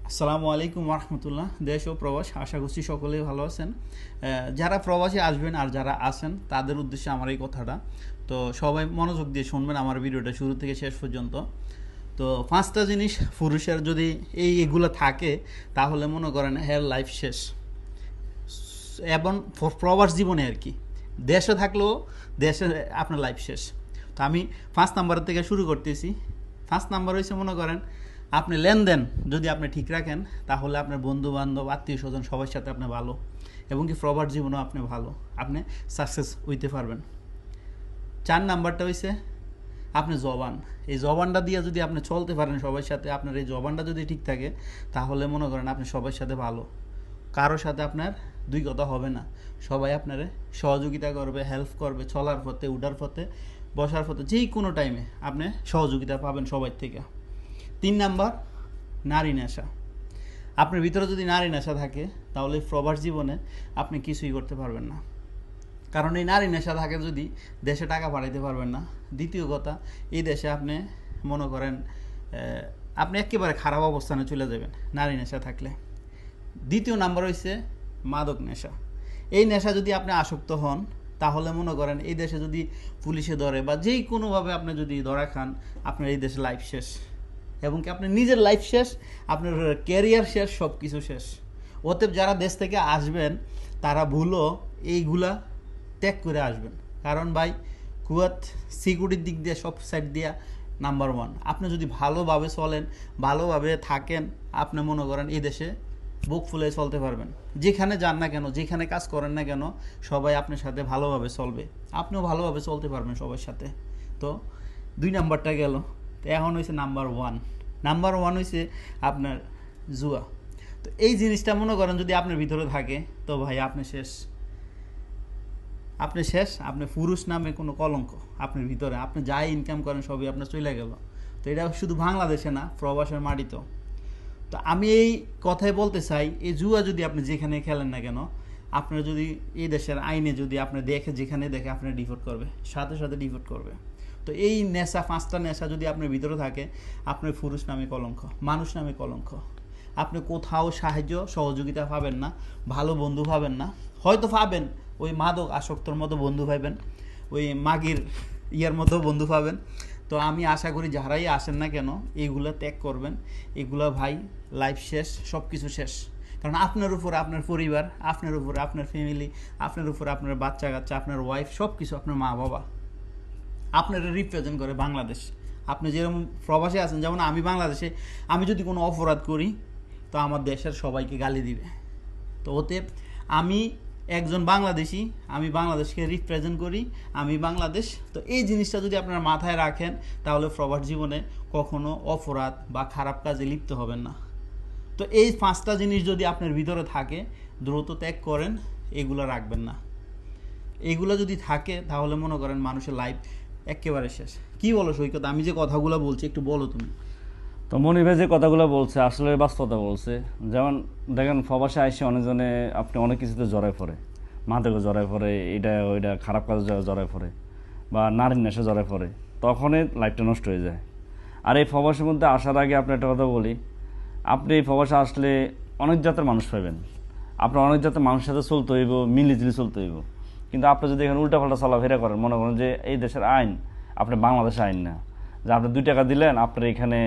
আসসালামু আলাইকুম রহমতুল্লাহ। দেশ ও প্রবাস, আশা করছি সকলেই ভালো আছেন। যারা প্রবাসে আসবেন আর যারা আছেন তাদের উদ্দেশ্যে আমার এই কথাটা। তো সবাই মনোযোগ দিয়ে শুনবেন আমার ভিডিওটা শুরু থেকে শেষ পর্যন্ত। তো পাঁচটা জিনিস পুরুষের যদি এগুলো থাকে তাহলে মনে করেন হেয়ার লাইফ শেষ। এবং প্রবাস জীবনে আর কি, দেশে থাকলেও দেশে আপনার লাইফ শেষ। তো আমি 5 নাম্বার থেকে শুরু করতেছি। 5 নাম্বার হয়েছে মনে করেন আপনি লেনদেন যদি আপনি ঠিক রাখেন তাহলে আপনার বন্ধু বান্ধব আত্মীয় স্বজন সবার সাথে আপনি ভালো, এবং কি প্রবাস জীবনেও আপনি ভালো, আপনি সাকসেস হইতে পারবেন। 4 নাম্বারটা হয়েছে আপনি জবান। এই জবানটা দিয়ে যদি আপনি চলতে পারেন সবার সাথে, আপনার এই জবানটা যদি ঠিক থাকে তাহলে মনে করেন আপনি সবার সাথে ভালো। কারোর সাথে আপনার দুই কথা হবে না, সবাই আপনারে সহযোগিতা করবে, হেল্প করবে, চলার পথে, উঠার পথে, বসার পথে, যেই কোনো টাইমে আপনি সহযোগিতা পাবেন সবার থেকে। 3 নাম্বার নারী নেশা। আপনার ভিতরে যদি নারী নেশা থাকে তাহলে প্রবাস জীবনে আপনি কিছুই করতে পারবেন না, কারণ এই নারী নেশা থাকে যদি দেশে টাকা পাঠাইতে পারবেন না। দ্বিতীয় কথা, এই দেশে আপনি মনে করেন আপনি একেবারে খারাপ অবস্থানে চলে যাবেন নারী নেশা থাকলে। দ্বিতীয় নাম্বার হচ্ছে মাদক নেশা। এই নেশা যদি আপনি আসক্ত হন তাহলে মনে করেন এই দেশে যদি পুলিশে ধরে বা যেই কোনোভাবে আপনি যদি ধরা খান, আপনার এই দেশে লাইফ শেষ, এবং কি আপনার নিজের লাইফ শেষ, আপনার ক্যারিয়ার শেষ, সব কিছু শেষ। অতএব যারা দেশ থেকে আসবেন তারা ভুলও এইগুলা ত্যাগ করে আসবেন, কারণ ভাই কুয়াত সিকিউরিটির দিক দিয়ে সব সাইড দিয়া নাম্বার 1। আপনি যদি ভালোভাবে চলেন, ভালোভাবে থাকেন, আপনি মনে করেন এই দেশে বুক ফুলে চলতে পারবেন। যেখানে যান না কেন, যেখানে কাজ করেন না কেন, সবাই আপনার সাথে ভালোভাবে চলবে, আপনিও ভালোভাবে চলতে পারবেন সবার সাথে। তো 2 নাম্বারটা গেল। তো এখন হয়েছে নাম্বার 1। নাম্বার 1 হয়েছে আপনার জুয়া। তো এই জিনিসটা মনে করেন যদি আপনার ভিতরে থাকে তো ভাই আপনি শেষ, আপনি শেষ। আপনি পুরুষ নামে কোনো কলঙ্ক আপনার ভিতরে, আপনি যাই ইনকাম করেন সবই আপনার চলে গেল। তো এটা শুধু বাংলাদেশে না, প্রবাসের মাটিতেও। তো আমি এই কথাই বলতে চাই, এই জুয়া যদি আপনি যেখানে খেলেন না কেন, আপনার যদি এই দেশের আইনে যদি আপনি দেখে, যেখানে দেখে আপনার ডিপোর্ট করবে, সাথে সাথে ডিপোর্ট করবে। তো এই নেশা, 5টা নেশা যদি আপনার ভিতরে থাকে, আপনার পুরুষ নামে কলঙ্ক, মানুষ নামে কলঙ্ক। আপনি কোথাও সাহায্য সহযোগিতা পাবেন না, ভালো বন্ধু পাবেন না, হয়তো পাবেন ওই মাদক আসক্তর মতো বন্ধু পাবেন, ওই মাগির ইয়ার মতো বন্ধু পাবেন। তো আমি আশা করি যারাই আসেন না কেন এইগুলো ত্যাগ করবেন। এগুলো ভাই লাইফ শেষ, সব কিছু শেষ। কারণ আপনার উপর আপনার পরিবার, আপনার উপর আপনার ফ্যামিলি, আপনার উপর আপনার বাচ্চা কাচ্চা, আপনার ওয়াইফ, সব কিছু, আপনার মা বাবা আপনারা রিপ্রেজেন্ট করে বাংলাদেশ। আপনি যেরকম প্রবাসে আছেন, যেমন আমি বাংলাদেশে, আমি যদি কোনো অপরাধ করি তো আমার দেশের সবাইকে গালি দিবে। তো ওতে আমি একজন বাংলাদেশি, আমি বাংলাদেশকে রিপ্রেজেন্ট করি, আমি বাংলাদেশ। তো এই জিনিসটা যদি আপনারা মাথায় রাখেন তাহলে প্রবাস জীবনে কখনো অপরাধ বা খারাপ কাজে লিপ্ত হবেন না। তো এই 5টা জিনিস যদি আপনার ভিতরে থাকে, দ্রুত ত্যাগ করেন, এগুলো রাখবেন না। এইগুলো যদি থাকে তাহলে মনে করেন মানুষের লাইফ একেবারে শেষ। কি বলো সৈকত, আমি যে কথাগুলো বলছি একটু বলো তুমি। তো মনির ভাই যে কথাগুলো বলছে আসলে বাস্তবতা বলছে। যেমন দেখেন প্রবাসে আইসে অনেকজনে আপনি অনেক কিছুতে জড়ায় পড়ে, মাদকে জড়ায় পড়ে, এটা ওইটা খারাপ কাজে জড়ায় পড়ে, বা নারীর নেশা জড়ায় পড়ে, তখনই লাইফটা নষ্ট হয়ে যায়। আর এই প্রবাসের মধ্যে আসার আগে আপনি একটা কথা বলি, আপনি এই প্রবাসে আসলে অনেক জাতের মানুষ পাবেন, আপনার অনেক জাতের মানুষের সাথে চলতে হইব, মিলিজুলি চলতে হইব। কিন্তু আপনি যদি এখানে উল্টাপাল্টা চলাফেরা করেন, মনে করেন যে এই দেশের আইন আপনি বাংলাদেশের আইন না, যে আপনি 2 টাকা দিলেন আপনার এখানে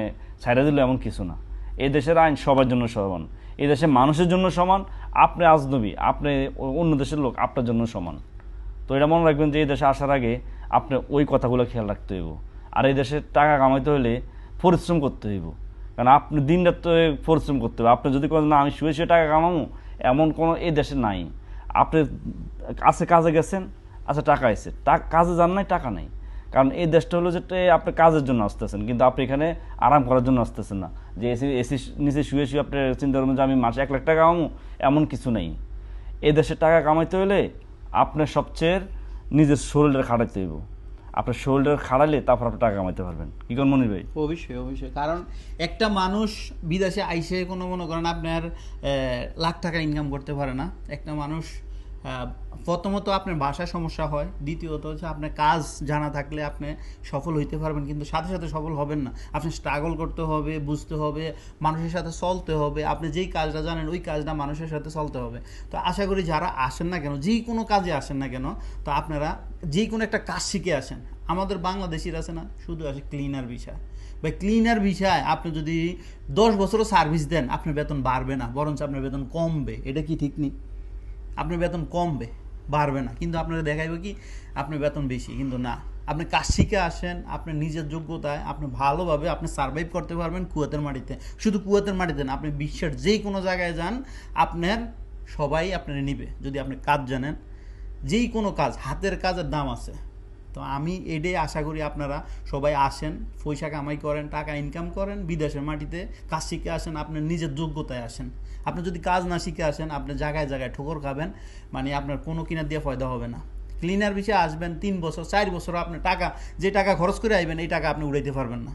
ছাইড়া দিল, এমন কিছু না। এই দেশের আইন সবার জন্য সমান, এই দেশের মানুষের জন্য সমান। আপনি আজনবী, আপনি অন্য দেশের লোক, আপনার জন্য সমান। তো এটা মনে রাখবেন যে এই দেশে আসার আগে আপনি ওই কথাগুলো খেয়াল রাখতে হইব। আর এই দেশে টাকা কামাইতে হলে পরিশ্রম করতে হইব, কারণ আপনি দিন রাত তো পরিশ্রম করতে হবে। আপনি যদি করেন না আমি শুয়ে শুয়ে টাকা কামাবো, এমন কোনো এই দেশে নাই। আপনি আছে কাজে গেছেন, আচ্ছা টাকা আইছে, কাজে যান নাই, টাকা নাই। কারণ এই দেশটা হলো যেটা আপনি কাজের জন্য আসতেছেন, কিন্তু আপনি এখানে আরাম করার জন্য আসতেছেন না। যে এসি এসি নিচে শুয়ে শুয়ে আপনি চিন্তা করবেন যে আমি মাসে 1 লাখ টাকা কামাবো, এমন কিছু নেই। এই দেশে টাকা কামাইতে হলে আপনার সবচেয়ে নিজের শরীরটা খাটাইতে হইব। আপনার শরীরটা খাটাইলে তারপর আপনি টাকা কামাইতে পারবেন। কি করেন মনির ভাই? অবশ্যই অবশ্যই, কারণ একটা মানুষ বিদেশে আইসে কোনো মনে করেন আপনার লাখ টাকা ইনকাম করতে পারে না। একটা মানুষ প্রথমত আপনার ভাষায় সমস্যা হয়, দ্বিতীয়ত হচ্ছে আপনার কাজ জানা থাকলে আপনি সফল হইতে পারবেন, কিন্তু সাথে সাথে সফল হবেন না। আপনি স্ট্রাগল করতে হবে, বুঝতে হবে, মানুষের সাথে চলতে হবে, আপনি যেই কাজটা জানেন ওই কাজটা মানুষের সাথে চলতে হবে। তো আশা করি যারা আসেন না কেন, যেই কোনো কাজে আসেন না কেন, তো আপনারা যে কোনো একটা কাজ শিখে আসেন। আমাদের বাংলাদেশির আছে না, শুধু আসে ক্লিনার বিষয় বা ক্লিনার বিষয়। আপনি যদি 10 বছরও সার্ভিস দেন আপনার বেতন বাড়বে না, বরঞ্চ আপনার বেতন কমবে। এটা কি ঠিক নেই? আপনার বেতন কমবে, বাড়বে না, কিন্তু আপনারা দেখাইবে কি আপনার বেতন বেশি, কিন্তু না। আপনি কাজ শিখে আসেন, আপনার নিজের যোগ্যতায় আপনি ভালোভাবে আপনি সার্ভাইভ করতে পারবেন কুয়েতের মাটিতে। শুধু কুয়েতের মাটিতে না, আপনি বিশ্বের যে কোনো জায়গায় যান আপনার সবাই আপনার নিবে যদি আপনি কাজ জানেন। যেই কোনো কাজ, হাতের কাজের দাম আছে। তো আমি এটাই আশা করি আপনারা সবাই আসেন, পয়সা কামাই করেন, টাকা ইনকাম করেন, বিদেশের মাটিতে কাজ শিখে আসেন, আপনার নিজের যোগ্যতায় আসেন। আপনি যদি কাজ না শিখে আসেন, আপনি জায়গায় জায়গায় ঠোকর খাবেন, মানে আপনার কোনো কিনার দিয়ে ফায়দা হবে না। ক্লিনার বিষয়ে আসবেন 3 বছর 4 বছর, আপনার টাকা যে টাকা খরচ করে আসবেন এই টাকা আপনি উড়াইতে পারবেন না।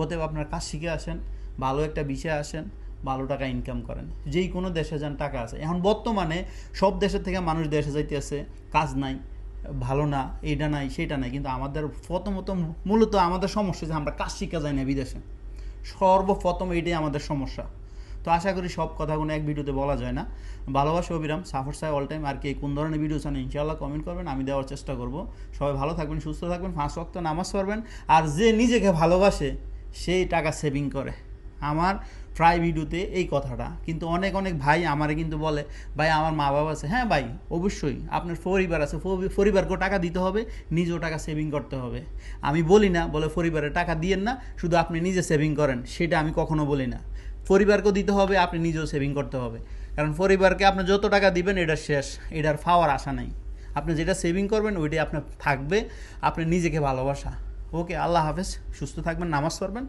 অতএব আপনার কাজ শিখে আসেন, ভালো একটা বিষয়ে আসেন, ভালো টাকা ইনকাম করেন। যেই কোনো দেশে যান টাকা আছে। এখন বর্তমানে সব দেশের থেকে মানুষ দেশে যাইতেছে, কাজ নাই, ভালো না, এইটা নাই সেইটা নাই, কিন্তু আমাদের প্রথমত মূলত আমাদের সমস্যা যে আমরা কাজ শিখা যাই না বিদেশে। সর্বপ্রথম এইটাই আমাদের সমস্যা। তো আশা করি সব কথাগুলো এক ভিডিওতে বলা যায় না। ভালোবাসা অবিরাম, সাফর সাহেব অল টাইম। আর কি কোন ধরনের ভিডিও চান ইনশাআল্লাহ কমেন্ট করবেন, আমি দেওয়ার চেষ্টা করব। সবাই ভালো থাকবেন, সুস্থ থাকবেন, 5 ওয়াক্ত নামাজ পড়বেন। আর যে নিজেকে ভালোবাসে সেই টাকা সেভিং করে। আমার প্রায় ভিডিওতে এই কথাটা, কিন্তু অনেক অনেক ভাই আমারে কিন্তু বলে, ভাই আমার মা বাবা আছে। হ্যাঁ ভাই, অবশ্যই আপনার পরিবার আছে, পরিবারকেও টাকা দিতে হবে, নিজেও টাকা সেভিং করতে হবে। আমি বলি না বলে পরিবারের টাকা দিয়েন না, শুধু আপনি নিজে সেভিং করেন, সেটা আমি কখনো বলি না। পরিবারকেও দিতে হবে, আপনি নিজেও সেভিং করতে হবে। কারণ পরিবারকে আপনি যত টাকা দিবেন এটা শেষ, এটার পাওয়ার আশা নাই। আপনি যেটা সেভিং করবেন ওইটাই আপনার থাকবে। আপনি নিজেকে ভালোবাসা। ওকে, আল্লাহ হাফেজ, সুস্থ থাকবেন, নামাজ পড়বেন।